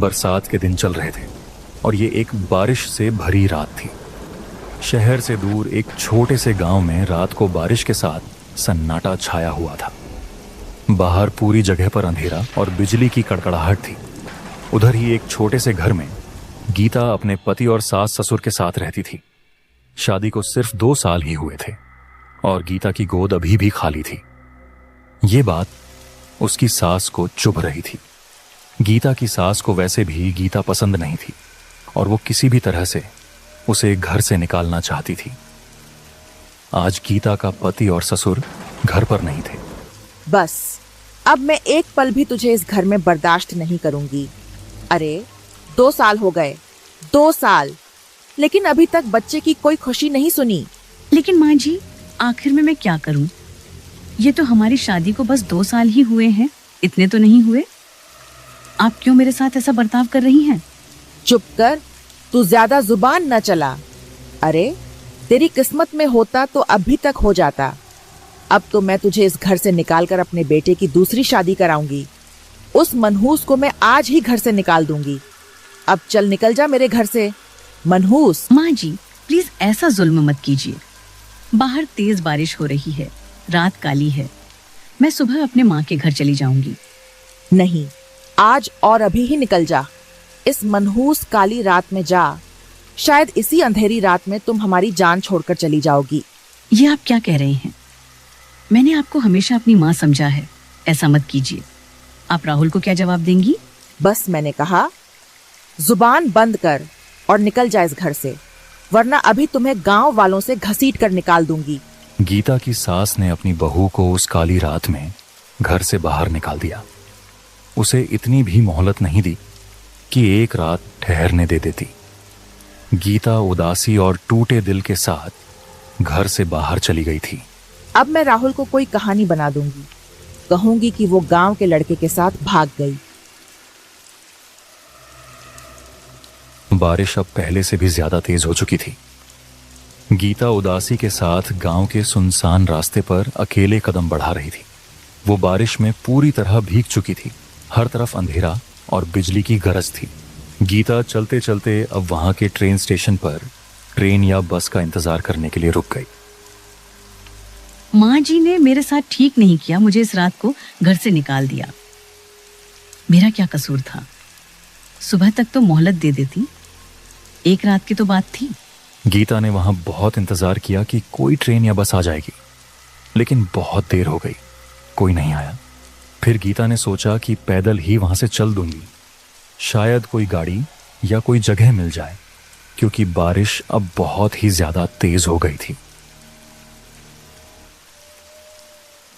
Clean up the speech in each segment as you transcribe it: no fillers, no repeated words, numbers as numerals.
बरसात के दिन चल रहे थे और ये एक बारिश से भरी रात थी। शहर से दूर एक छोटे से गांव में रात को बारिश के साथ सन्नाटा छाया हुआ था। बाहर पूरी जगह पर अंधेरा और बिजली की कड़कड़ाहट थी। उधर ही एक छोटे से घर में गीता अपने पति और सास ससुर के साथ रहती थी। शादी को सिर्फ 2 साल ही हुए थे और गीता की गोद अभी भी खाली थी। ये बात उसकी सास को चुभ रही थी। गीता की सास को वैसे भी गीता पसंद नहीं थी और वो किसी भी तरह से उसे घर से निकालना चाहती थी। आज गीता का पति और ससुर घर पर नहीं थे। बस अब मैं एक पल भी तुझे इस घर में बर्दाश्त नहीं करूंगी। अरे 2 साल हो गए, 2 साल, लेकिन अभी तक बच्चे की कोई खुशी नहीं सुनी। लेकिन माँ जी, आखिर में मैं क्या करूं? ये तो हमारी शादी को बस 2 साल ही हुए हैं, इतने तो नहीं हुए। आप क्यों मेरे साथ ऐसा बर्ताव कर रही हैं? चुप कर, तू ज्यादा जुबान न चला। अरे तेरी किस्मत में होता तो अभी तक हो जाता। अब तो मैं तुझे इस घर से निकालकर अपने बेटे की दूसरी शादी कराऊंगी। उस मनहूस को मैं आज ही घर से निकाल दूंगी। अब चल निकल जा मेरे घर से, मनहूस। माँ जी, प्लीज ऐसा जुल्म मत कीजिए। बाहर तेज बारिश हो रही है, रात काली है। मैं सुबह अपने माँ के घर चली जाऊंगी। नहीं, आज और अभी ही निकल जा। इस मनहूस काली रात में जा। शायद इसी अंधेरी रात में तुम हमारी जान छोड़कर चली जाओगी। ये आप क्या कह रहे हैं? मैंने आपको हमेशा अपनी माँ समझा है, ऐसा मत कीजिए। आप राहुल को क्या जवाब देंगी? बस मैंने कहा, जुबान बंद कर और निकल जा इस घर से, वरना अभी तुम्हें गांव वालों से घसीट कर निकाल दूंगी। गीता की सास ने अपनी बहू को उस काली रात में घर से बाहर निकाल दिया। उसे इतनी भी मोहलत नहीं दी कि एक रात ठहरने दे देती। गीता उदासी और टूटे दिल के साथ घर से बाहर चली गई थी। अब मैं राहुल को कोई कहानी बना दूंगी, कहूंगी कि वो गांव के लड़के के साथ भाग गई। बारिश अब पहले से भी ज्यादा तेज हो चुकी थी। गीता उदासी के साथ गांव के सुनसान रास्ते पर अकेले कदम बढ़ा रही थी। वो बारिश में पूरी तरह भीग चुकी थी। हर तरफ अंधेरा और बिजली की गरज थी। गीता चलते चलते अब वहां के ट्रेन स्टेशन पर ट्रेन या बस का इंतजार करने के लिए रुक गई। माँ जी ने मेरे साथ ठीक नहीं किया, मुझे इस रात को घर से निकाल दिया। मेरा क्या कसूर था? सुबह तक तो मोहलत दे देती। एक रात की तो बात थी। गीता ने वहां बहुत इंतजार किया कि कोई ट्रेन या बस आ जाएगी, लेकिन बहुत देर हो गई, कोई नहीं आया। फिर गीता ने सोचा कि पैदल ही वहां से चल दूंगी, शायद कोई गाड़ी या कोई जगह मिल जाए, क्योंकि बारिश अब बहुत ही ज्यादा तेज हो गई थी।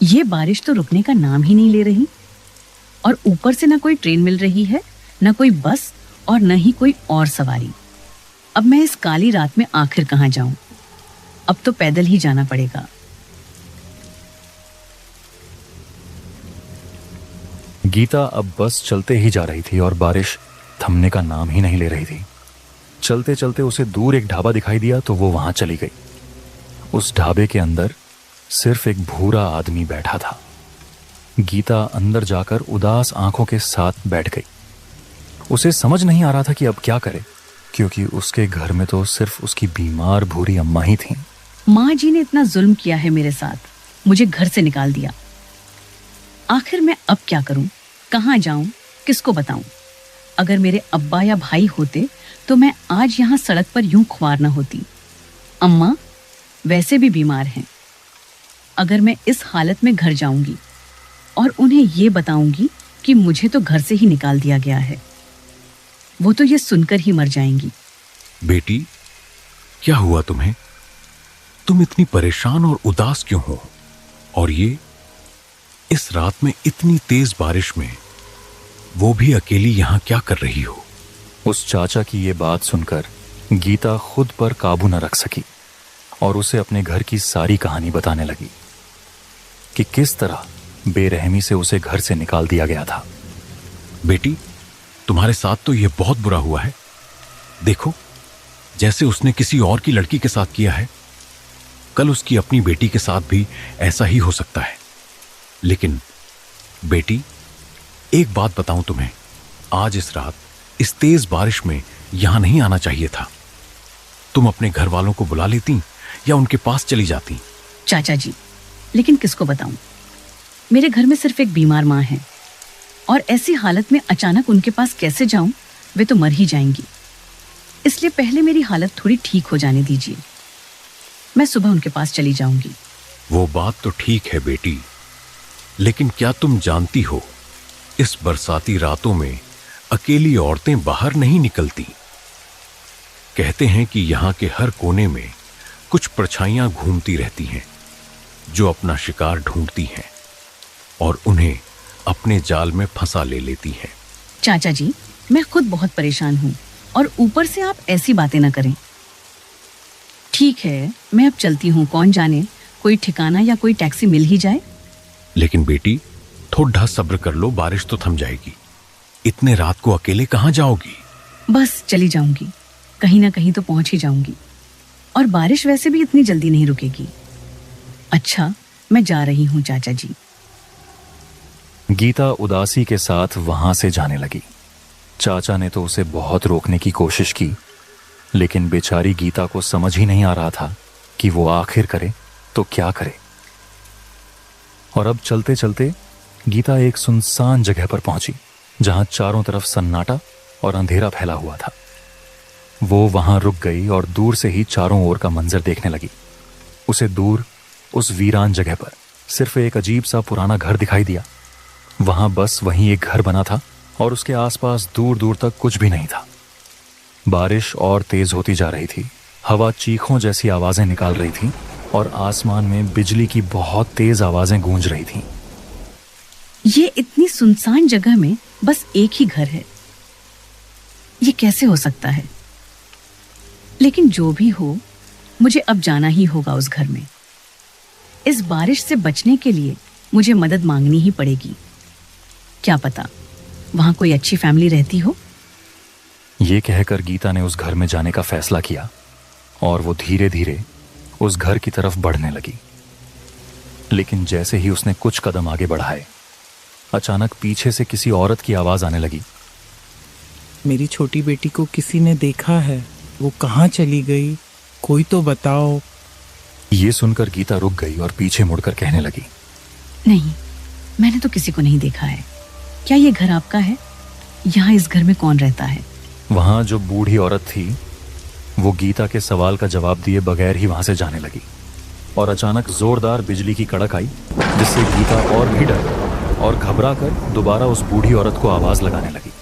ये बारिश तो रुकने का नाम ही नहीं ले रही, और ऊपर से ना कोई ट्रेन मिल रही है, ना कोई बस और न ही कोई और सवारी। अब मैं इस काली रात में आखिर कहां जाऊं? अब तो पैदल ही जाना पड़ेगा। गीता अब बस चलते ही जा रही थी और बारिश थमने का नाम ही नहीं ले रही थी। चलते चलते उसे दूर एक ढाबा दिखाई दिया तो वो वहां चली गई। उस ढाबे के अंदर सिर्फ एक भूरा आदमी बैठा था। गीता अंदर जाकर उदास आंखों के साथ बैठ गई। उसे समझ नहीं आ रहा था कि अब क्या करे, क्योंकि उसके घर में तो सिर्फ उसकी बीमार भूरी अम्मा ही थी। माँ जी ने इतना जुल्म किया है मेरे साथ, मुझे घर से निकाल दिया। आखिर मैं अब क्या करूं? कहाँ जाऊं? किसको बताऊं? अगर मेरे अब्बा या भाई होते तो मैं आज यहाँ सड़क पर यूं खुआर न होती। अम्मा वैसे भी बीमार हैं। अगर मैं इस हालत में घर जाऊंगी और उन्हें ये बताऊंगी कि मुझे तो घर से ही निकाल दिया गया है, वो तो ये सुनकर ही मर जाएंगी। बेटी, क्या हुआ तुम्हें? तुम इतनी परेशान और उदास क्यों हो? और ये इस रात में इतनी तेज बारिश में, वो भी अकेली यहां क्या कर रही हो? उस चाचा की ये बात सुनकर गीता खुद पर काबू न रख सकी और उसे अपने घर की सारी कहानी बताने लगी कि किस तरह बेरहमी से उसे घर से निकाल दिया गया था। बेटी, तुम्हारे साथ तो यह बहुत बुरा हुआ है। देखो, जैसे उसने किसी और की लड़की के साथ किया है, कल उसकी अपनी बेटी के साथ भी ऐसा ही हो सकता है। लेकिन बेटी, एक बात बताऊं तुम्हें, आज इस रात इस तेज बारिश में यहां नहीं आना चाहिए था। तुम अपने घर वालों को बुला लेती या उनके पास चली जाती। चाचा जी, लेकिन किसको बताऊं? मेरे घर में सिर्फ एक बीमार माँ है और ऐसी हालत में अचानक उनके पास कैसे जाऊं? वे तो मर ही जाएंगी। इसलिए पहले मेरी हालत थोड़ी ठीक हो जाने दीजिए। मैं सुबह उनके पास चली जाऊंगी। वो बात तो ठीक है बेटी, लेकिन क्या तुम जानती हो, इस बरसाती रातों में अकेली औरतें बाहर नहीं निकलती। कहते हैं कि यहां के हर कोने में कुछ परछाइयां घूमती रहती हैं जो अपना शिकार ढूंढती हैं और उन्हें अपने जाल में फंसा ले लेती हैं। चाचा जी, मैं खुद बहुत परेशान हूँ और ऊपर से आप ऐसी बातें ना करें। ठीक है, मैं अब चलती हूँ। कौन जाने कोई ठिकाना या कोई टैक्सी मिल ही जाए। लेकिन बेटी, थोड़ा सब्र कर लो, बारिश तो थम जाएगी। इतने रात को अकेले कहाँ जाओगी? बस चली जाऊंगी, कहीं ना कहीं तो पहुंच ही जाऊंगी। और बारिश वैसे भी इतनी जल्दी नहीं रुकेगी। अच्छा, मैं जा रही हूँ चाचा जी। गीता उदासी के साथ वहां से जाने लगी। चाचा ने तो उसे बहुत रोकने की कोशिश की, लेकिन बेचारी गीता को समझ ही नहीं आ रहा था कि वो आखिर करे तो क्या करे। और अब चलते चलते गीता एक सुनसान जगह पर पहुंची जहां चारों तरफ सन्नाटा और अंधेरा फैला हुआ था। वो वहां रुक गई और दूर से ही चारों ओर का मंजर देखने लगी। उसे दूर उस वीरान जगह पर सिर्फ एक अजीब सा पुराना घर दिखाई दिया। वहां बस वहीं एक घर बना था और उसके आसपास दूर दूर तक कुछ भी नहीं था। बारिश और तेज होती जा रही थी। हवा चीखों जैसी आवाजें निकाल रही थी और आसमान में बिजली की बहुत तेज आवाजें गूंज रही थीं। ये इतनी सुनसान जगह में बस एक ही घर है, ये कैसे हो सकता है? लेकिन जो भी हो, मुझे अब जाना ही होगा उस घर में। इस बारिश से बचने के लिए मुझे मदद मांगनी ही पड़ेगी। क्या पता वहां कोई अच्छी फैमिली रहती हो। ये कहकर गीता ने उस घर में जाने का फैसला किया और वो धीरे धीरे उस घर की तरफ बढ़ने लगी। लेकिन जैसे ही उसने कुछ कदम आगे बढ़ाए, अचानक पीछे से किसी औरत की आवाज आने लगी। मेरी छोटी बेटी को किसी ने देखा है, वो कहाँ चली गई? कोई तो बताओ। ये सुनकर गीता रुक गई और पीछे मुड़कर कहने लगी, नहीं, मैंने तो किसी को नहीं देखा है। क्या ये घर आपका है? यहाँ इस घर में कौन रहता है? वहां जो बूढ़ी औरत थी वो गीता के सवाल का जवाब दिए बगैर ही वहां से जाने लगी और अचानक जोरदार बिजली की कड़क आई, जिससे गीता और भी डर गई और घबरा कर दोबारा उस बूढ़ी औरत को आवाज लगाने लगी।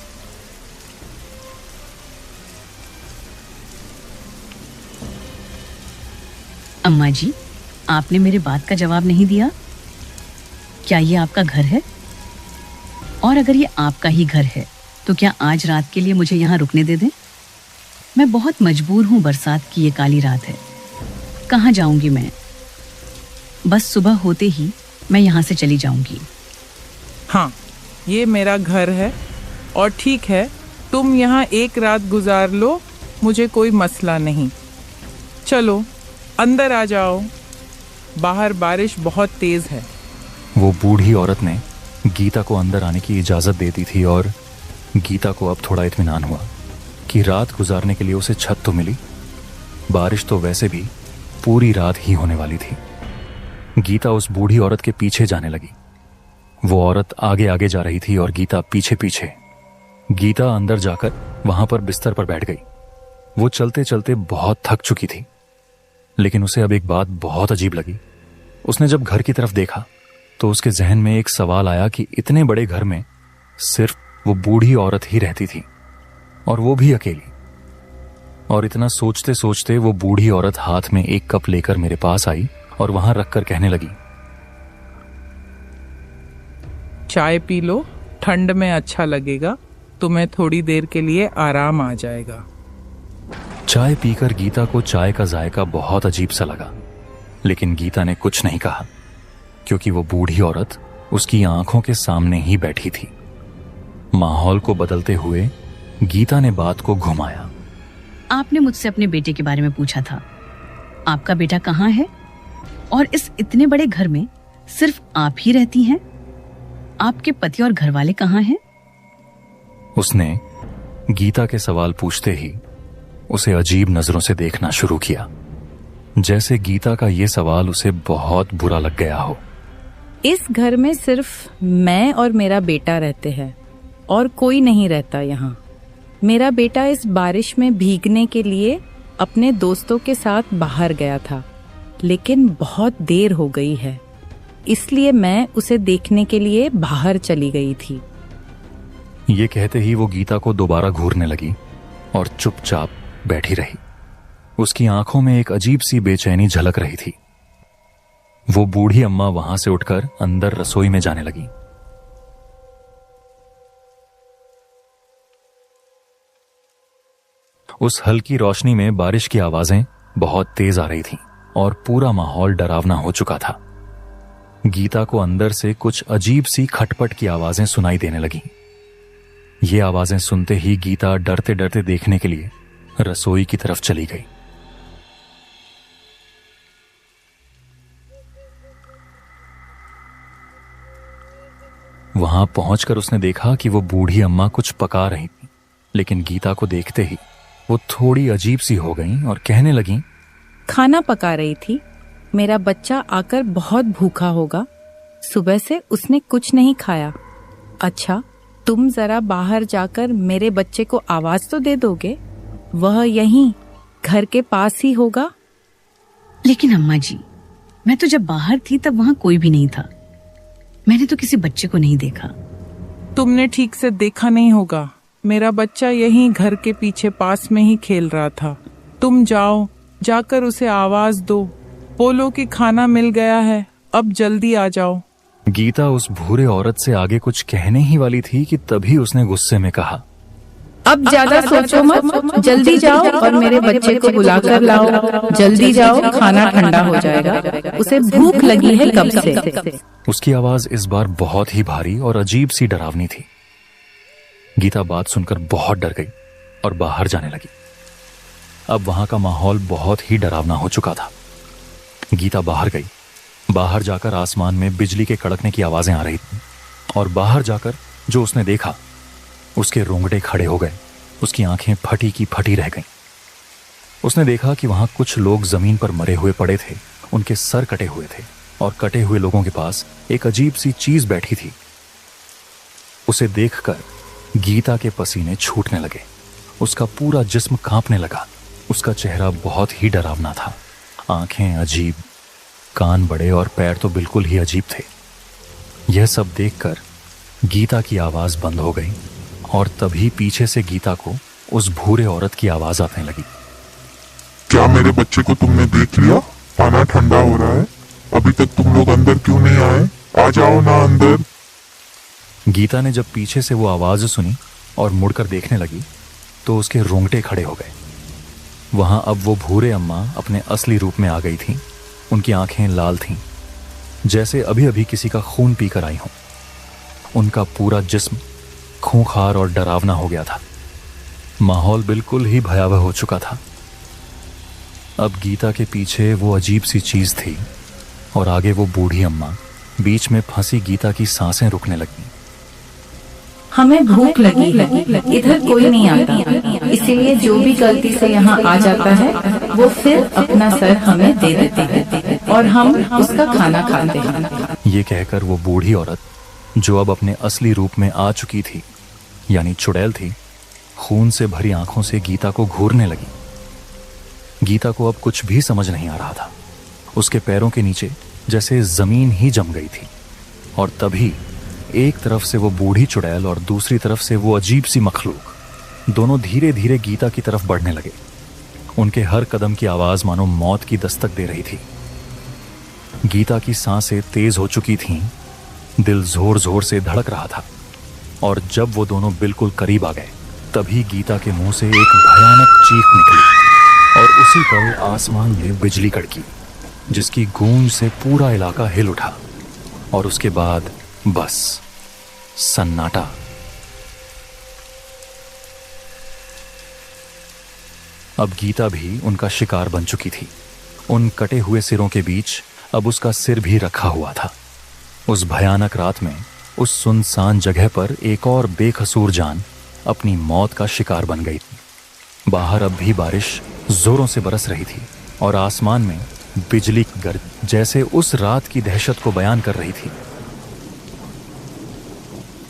अम्मा जी, आपने मेरे बात का जवाब नहीं दिया। क्या ये आपका घर है? और अगर ये आपका ही घर है तो क्या आज रात के लिए मुझे यहाँ रुकने दे दें? मैं बहुत मजबूर हूँ, बरसात की ये काली रात है। कहाँ जाऊंगी मैं? बस सुबह होते ही मैं यहाँ से चली जाऊंगी। हाँ, ये मेरा घर है और ठीक है, तुम यहाँ एक रात गुजार लो, मुझे कोई मसला नहीं। चलो अंदर आ जाओ, बाहर बारिश बहुत तेज है। वो बूढ़ी औरत ने गीता को अंदर आने की इजाजत दे दी थी और गीता को अब थोड़ा इत्मीनान हुआ कि रात गुजारने के लिए उसे छत तो मिली। बारिश तो वैसे भी पूरी रात ही होने वाली थी। गीता उस बूढ़ी औरत के पीछे जाने लगी। वो औरत आगे आगे जा रही थी और गीता पीछे पीछे। गीता अंदर जाकर वहां पर बिस्तर पर बैठ गई। वो चलते चलते बहुत थक चुकी थी, लेकिन उसे अब एक बात बहुत अजीब लगी। उसने जब घर की तरफ देखा तो उसके जहन में एक सवाल आया कि इतने बड़े घर में सिर्फ वो बूढ़ी औरत ही रहती थी और वो भी अकेली। और इतना सोचते सोचते वो बूढ़ी औरत हाथ में एक कप लेकर मेरे पास आई और वहां रखकर कहने लगी, चाय पी लो, ठंड में अच्छा लगेगा, तुम्हें थोड़ी देर के लिए आराम आ जाएगा। चाय पीकर गीता को चाय का जायका बहुत अजीब सा लगा, लेकिन गीता ने कुछ नहीं कहा क्योंकि वो बूढ़ी औरत उसकी आंखों के सामने ही बैठी थी। माहौल को बदलते हुए गीता ने बात को घुमाया। आपने मुझसे अपने बेटे के बारे में पूछा था। आपका बेटा कहाँ है? और इस इतने बड़े घर में सिर्फ आप ही रहती हैं? आपके पति और घरवाले कहाँ हैं? उसने गीता के सवाल पूछते ही उसे अजीब नजरों से देखना शुरू किया, जैसे गीता का ये सवाल उसे बहुत बुरा लग गया हो। इस घर में सिर्फ मैं और मेरा बेटा रहते हैं और कोई नहीं रहता यहाँ। मेरा बेटा इस बारिश में भीगने के लिए अपने दोस्तों के साथ बाहर गया था, लेकिन बहुत देर हो गई है, इसलिए मैं उसे देखने के लिए बाहर चली गई थी। ये कहते ही वो गीता को दोबारा घूरने लगी और चुपचाप बैठी रही। उसकी आंखों में एक अजीब सी बेचैनी झलक रही थी। वो बूढ़ी अम्मा वहां से उठकर अंदर रसोई में जाने लगी। उस हल्की रोशनी में बारिश की आवाजें बहुत तेज आ रही थीं और पूरा माहौल डरावना हो चुका था। गीता को अंदर से कुछ अजीब सी खटपट की आवाजें सुनाई देने लगीं। ये आवाजें सुनते ही गीता डरते डरते देखने के लिए रसोई की तरफ चली गई। वहां पहुंचकर उसने देखा कि वो बूढ़ी अम्मा कुछ पका रही थी, लेकिन गीता को देखते ही वो थोड़ी अजीब सी हो गईं और कहने लगीं, खाना पका रही थी। मेरा बच्चा आकर बहुत भूखा होगा, सुबह से उसने कुछ नहीं खाया। अच्छा, तुम जरा बाहर जाकर मेरे बच्चे को आवाज तो दे दोगे? वह यहीं घर के पास ही होगा। लेकिन अम्मा जी, मैं तो जब बाहर थी तब वहां कोई भी नहीं था। मैंने तो किसी बच्चे को नहीं देखा। तुमने ठीक से देखा नहीं होगा। मेरा बच्चा यहीं घर के पीछे पास में ही खेल रहा था। तुम जाओ, जाकर उसे आवाज दो, बोलो कि खाना मिल गया है, अब जल्दी आ जाओ। गीता उस भूरे औरत से आगे कुछ कहने ही वाली थी कि तभी उसने गुस्से में कहा, अब ज्यादा सोचो मत, जल्दी जाओ और मेरे बच्चे को बुलाकर लाओ। जल्दी जाओ, खाना ठंडा हो जाएगा, उसे भूख लगी है कब से। उसकी आवाज इस बार बहुत ही भारी और अजीब सी डरावनी थी। गीता बात सुनकर बहुत डर गई और बाहर जाने लगी। अब वहां का माहौल बहुत ही डरावना हो चुका था। गीता बाहर गई। बाहर जाकर आसमान में बिजली के कड़कने की आवाजें आ रही थी और बाहर जाकर जो उसने देखा, उसके रोंगटे खड़े हो गए। उसकी आंखें फटी की फटी रह गईं। उसने देखा कि वहां कुछ लोग जमीन पर मरे हुए पड़े थे। उनके सर कटे हुए थे और कटे हुए लोगों के पास एक अजीब सी चीज बैठी थी। उसे देखकर गीता के पसीने छूटने लगे। उसका पूरा जिस्म कांपने लगा। उसका चेहरा बहुत ही डरावना था। आंखें अजीब, कान बड़े और पैर तो बिल्कुल ही अजीब थे। यह सब देखकर गीता की आवाज बंद हो गई और तभी पीछे से गीता को उस भूरे औरत की आवाज आने लगी। क्या मेरे बच्चे को तुमने देख लिया? खाना ठंडा हो रहा है, अभी तक तुम लोग अंदर क्यों नहीं आए? आ जाओ ना अंदर। गीता ने जब पीछे से वो आवाज सुनी और मुड़कर देखने लगी तो उसके रोंगटे खड़े हो गए। वहां अब वो भूरे अम्मा अपने असली रूप में आ गई थी। उनकी आंखें लाल थीं, जैसे अभी अभी किसी का खून पीकर आई हों। उनका पूरा जिस्म खूंखार और डरावना हो गया था। माहौल बिल्कुल ही भयावह हो चुका था। अब गीता के पीछे वो अजीब सी चीज थी और आगे वो बूढ़ी अम्मा। बीच में फंसी गीता की सांसें रुकने लगी। हमें भूख लगी है, इधर कोई नहीं आता, इसीलिए जो भी गलती से यहाँ आ जाता है वो फिर अपना सर हमें दे देता है और हम उसका खाना खाते हैं। ये कहकर वो बूढ़ी औरत, जो अब अपने असली रूप में आ चुकी थी, यानी चुड़ैल थी, खून से भरी आंखों से गीता को घूरने लगी। गीता को अब कुछ भी समझ नहीं आ रहा था। उसके पैरों के नीचे जैसे जमीन ही जम गई थी और तभी एक तरफ से वो बूढ़ी चुड़ैल और दूसरी तरफ से वो अजीब सी मखलूक, दोनों धीरे धीरे गीता की तरफ बढ़ने लगे। उनके हर कदम की आवाज मानो मौत की दस्तक दे रही थी। गीता की सांसें तेज हो चुकी थीं, दिल जोर जोर से धड़क रहा था और जब वो दोनों बिल्कुल करीब आ गए तभी गीता के मुंह से एक भयानक चीख निकली और उसी पल आसमान में बिजली कड़की, जिसकी गूंज से पूरा इलाका हिल उठा और उसके बाद बस सन्नाटा। अब गीता भी उनका शिकार बन चुकी थी। उन कटे हुए सिरों के बीच अब उसका सिर भी रखा हुआ था। उस भयानक रात में उस सुनसान जगह पर एक और बेकसूर जान अपनी मौत का शिकार बन गई थी। बाहर अब भी बारिश जोरों से बरस रही थी और आसमान में बिजली की गर्ज जैसे उस रात की दहशत को बयान कर रही थी।